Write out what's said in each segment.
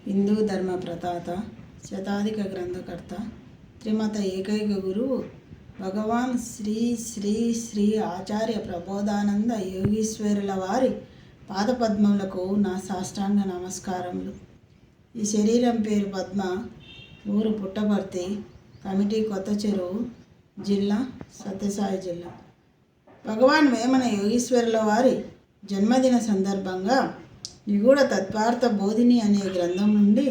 హిందూ ధర్మ ప్రతాత శతాధిక గ్రంథకర్త త్రిమత ఏకైక గురువు భగవాన్ శ్రీ శ్రీ శ్రీ ఆచార్య ప్రబోధానంద యోగీశ్వరుల వారి పాదపద్మములకు నా సాష్టాంగ నమస్కారములు. ఈ శరీరం పేరు పద్మ, ఊరు పుట్టపర్తి, కమిటీ కొత్త చెరువు, జిల్లా సత్యసాయి జిల్లా. భగవాన్ వేమన యోగీశ్వరుల వారి జన్మదిన సందర్భంగా నిగూఢ తత్వార్థ బోధిని అనే గ్రంథం నుండి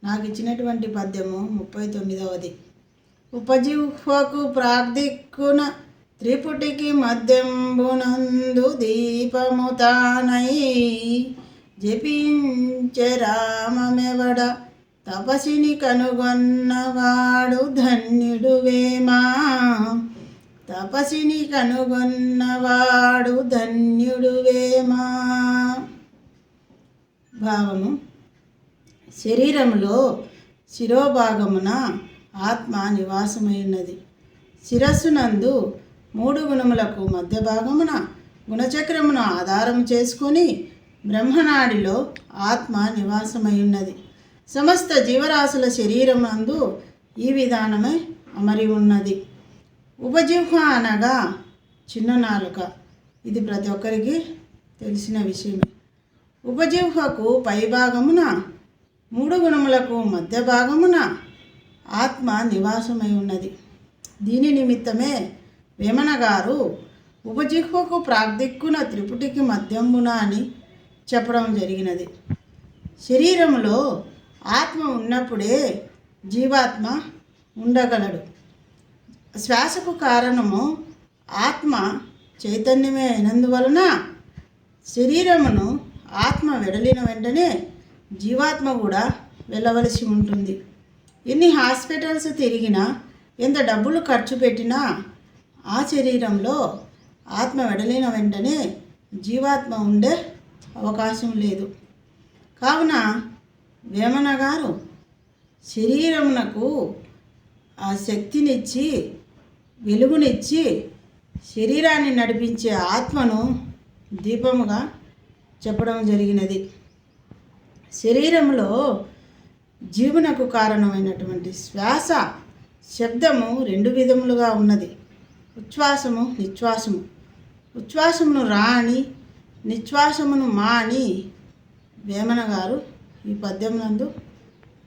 నాకు ఇచ్చినటువంటి పద్యము 39వది. ఉపజిహ్వకు ప్రాగ్దిక్కున త్రిపుటికి మధ్యంబునందు దీపముతానై జపించే రామమెవడ తపసిని కనుగొన్నవాడు ధన్యుడు వేమా. తపసిని కనుగొన్నవాడు ధన్యుడు వేమా. భావము: శరీరంలో శిరోభాగమున ఆత్మ నివాసమైనది. శిరస్సునందు 3 గుణములకు మధ్య భాగమున గుణచక్రమును ఆధారం చేసుకొని బ్రహ్మనాడిలో ఆత్మ నివాసమైనది. సమస్త జీవరాశుల శరీరమందు ఈ విధానమే అమరి ఉన్నది. ఉపజిహ్వ అనగా చిన్న నాలుక. ఇది ప్రతి ఒక్కరికి తెలిసిన విషయమే. ఉపజిహ్వకు పైభాగమున 3 గుణములకు మధ్య భాగమున ఆత్మ నివాసమై ఉన్నది. దీని నిమిత్తమే వేమన గారు ఉపజిహ్వకు ప్రాగ్దిక్కున త్రిపుటికి మధ్యంబున అని చెప్పడం జరిగినది. శరీరంలో ఆత్మ ఉన్నప్పుడే జీవాత్మ ఉండగలడు. శ్వాసకు కారణము ఆత్మ చైతన్యమే అయినందువలన శరీరమును ఆత్మ వెడలిన వెంటనే జీవాత్మ కూడా వెళ్ళవలసి ఉంటుంది. ఎన్ని హాస్పిటల్స్ తిరిగినా, ఎంత డబ్బులు ఖర్చు పెట్టినా ఆ శరీరంలో ఆత్మ వెడలిన వెంటనే జీవాత్మ ఉండే అవకాశం లేదు. కావున వేమన గారు శరీరమునకు ఆ శక్తినిచ్చి, వెలుగునిచ్చి, శరీరాన్ని నడిపించే ఆత్మను దీపముగా చెప్పడం జరిగినది. శరీరంలో జీవనకు కారణమైనటువంటి శ్వాస శబ్దము 2 విధములుగా ఉన్నది. ఉచ్ఛ్వాసము, నిశ్వాసము. ఉచ్ఛ్వాసమును రా అని, నిశ్వాసమును మా అని వేమన గారు ఈ పద్యం నందు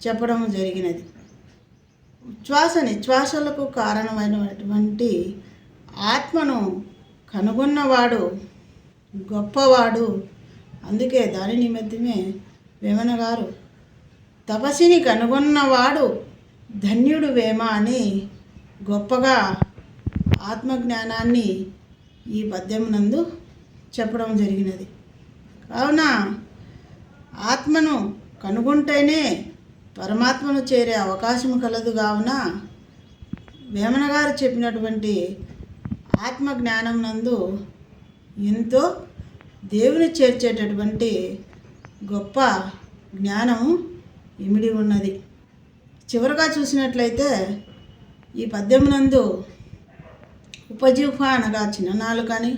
చెప్పడం జరిగినది. ఉచ్ఛ్వాస నిశ్వాసలకు కారణమైనటువంటి ఆత్మను కనుగొన్నవాడు గొప్పవాడు. అందుకే దాని నిమిత్తమే వేమన గారు తపస్సుని కనుగొన్నవాడు ధన్యుడు వేమ అని గొప్పగా ఆత్మజ్ఞానాన్ని ఈ పద్యం నందు చెప్పడం జరిగినది. కావున ఆత్మను కనుగొంటేనే పరమాత్మను చేరే అవకాశం కలదు. కావున వేమన గారు చెప్పినటువంటి ఆత్మజ్ఞానం నందు ఎంతో దేవుని చేర్చేటటువంటి గొప్ప జ్ఞానము ఇమిడి ఉన్నది. చివరగా చూసినట్లయితే ఈ పద్యం నందు ఉపజిహ్వ అనగా చిన్న నాలుకని,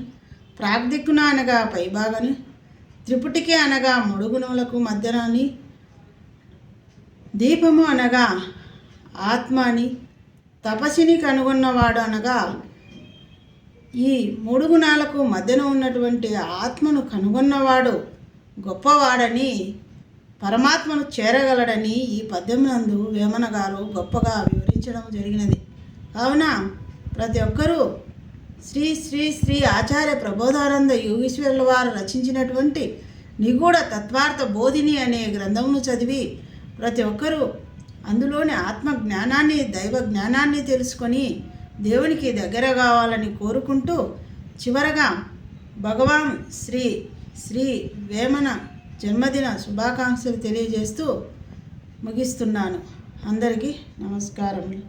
ప్రాగ్దిక్కున అనగా పైభాగని, త్రిపుటికి అనగా 3 గుణములకు మధ్యనని, దీపము అనగా ఆత్మ అని, తపస్సుని కనుగొన్నవాడు అనగా ఈ 3 గుణాలకు మధ్యన ఉన్నటువంటి ఆత్మను కనుగొన్నవాడు గొప్పవాడని, పరమాత్మను చేరగలడని ఈ పద్యం నందు వేమన గారు గొప్పగా వివరించడం జరిగినది. కావున ప్రతి ఒక్కరూ శ్రీ శ్రీ శ్రీ ఆచార్య ప్రబోధానంద యోగీశ్వరుల వారు రచించినటువంటి నిగూఢ తత్వార్థ బోధిని అనే గ్రంథమును చదివి ప్రతి ఒక్కరూ అందులోని ఆత్మ జ్ఞానాన్ని, దైవ జ్ఞానాన్ని తెలుసుకొని దేవునికి దగ్గర కావాలని కోరుకుంటూ చివరగా భగవాన్ శ్రీ శ్రీ వేమన జన్మదిన శుభాకాంక్షలు తెలియజేస్తూ ముగిస్తున్నాను. అందరికీ నమస్కారములు.